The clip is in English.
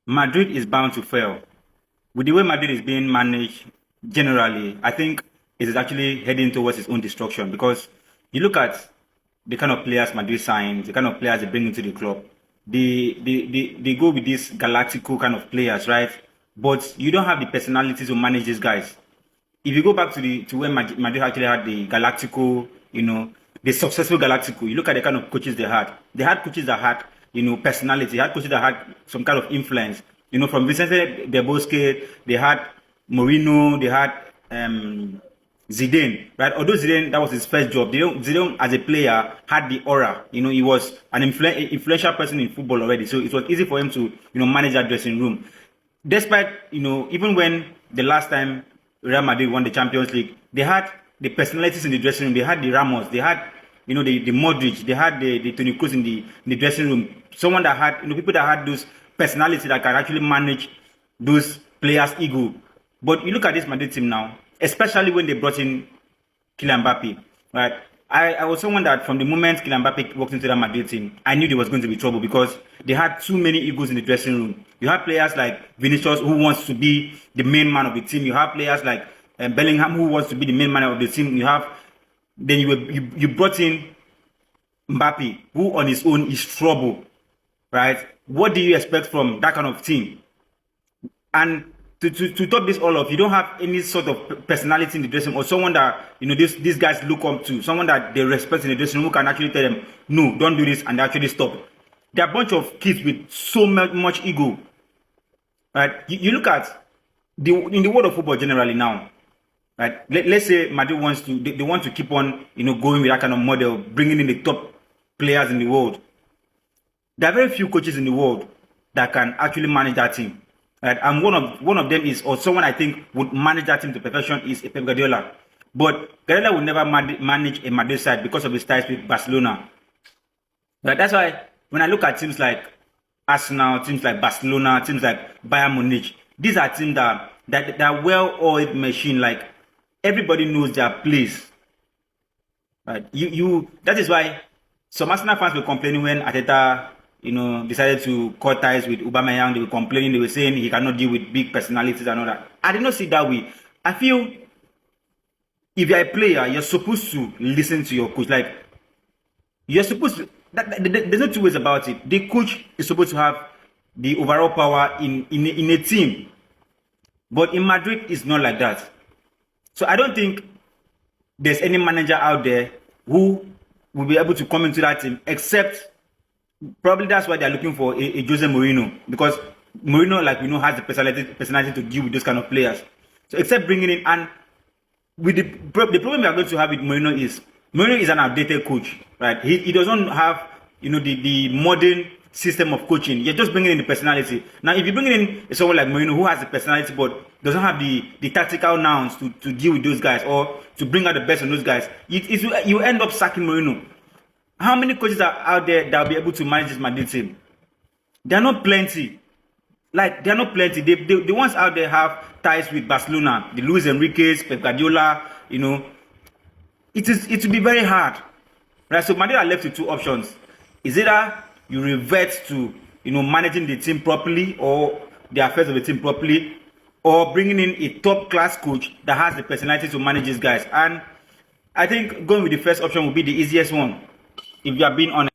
Madrid is bound to fail. With the way Madrid is being managed generally, I think it is actually heading towards its own destruction because you look at the kind of players Madrid signs, the kind of players they bring into the club. They go with these galactical kind of players, right? But you don't have the personality to manage these guys. If you go back to the to when Madrid actually had the Galactico, the successful Galactico, you look at the kind of coaches they had. They had coaches that had, personality. They had coaches that had some kind of influence. From Vicente Del Bosque, they had Mourinho, they had Zidane, right? Although Zidane, that was his first job. Zidane, as a player, had the aura. He was an influential person in football already, so it was easy for him to, manage that dressing room. Despite, even when the last time Real Madrid won the Champions League, they had the personalities in the dressing room. They had the Ramos, they had, the Modric, they had the Toni Kroos in the dressing room. Someone that had, people that had those personalities that can actually manage those players' ego. But you look at this Madrid team now, especially when they brought in Kylian Mbappe, right? I was someone that from the moment Kylian Mbappe walked into that Madrid team, I knew there was going to be trouble because they had too many egos in the dressing room. You have players like Vinicius who wants to be the main man of the team. You have players like Bellingham who wants to be the main man of the team. You brought in Mbappe who on his own is trouble, right? What do you expect from that kind of team? And to top this all off, you don't have any sort of personality in the dressing room or someone that these guys look up to, someone that they respect in the dressing room who can actually tell them, no, don't do this, and they actually stop. They're a bunch of kids with so much ego. Right? You look at in the world of football generally now, right? Let's say Madrid wants to they want to keep on going with that kind of model, bringing in the top players in the world. There are very few coaches in the world that can actually manage that team. Right? And one of them is, or someone I think would manage that team to perfection, is Pep Guardiola. But Guardiola will never manage a Madrid side because of his ties with Barcelona. Right? That's why when I look at teams like Arsenal, teams like Barcelona, teams like Bayern Munich, these are teams that are well-oiled machine. Like everybody knows their place. Right? That is why some Arsenal fans were complaining when Ateta, decided to cut ties with Aubameyang. They were complaining. They were saying he cannot deal with big personalities and all that. I did not see it that way. I feel if you're a player, you're supposed to listen to your coach. Like you're supposed to. There's no two ways about it. The coach is supposed to have the overall power in a team, but in Madrid, it's not like that. So I don't think there's any manager out there who will be able to come into that team, except probably that's why they're looking for a Jose Mourinho, because Mourinho, like we know, has the personality to deal with those kind of players. So except bringing in, and with the problem we are going to have with Mourinho is an outdated coach, right? He doesn't have the modern system of coaching. You're just bringing in the personality. Now, if you bring in someone like Mourinho who has the personality but doesn't have the tactical nouns to deal with those guys or to bring out the best in those guys, you end up sacking Mourinho. How many coaches are out there that will be able to manage this Madrid team? There are not plenty. Like, there are not plenty. The ones out there have ties with Barcelona, the Luis Enriquez, Pep Guardiola, it will be very hard. Right? So Madrid are left with two options. Is either you revert to managing the team properly or the affairs of the team properly, or bringing in a top class coach that has the personality to manage these guys. And I think going with the first option will be the easiest one, if you are being honest.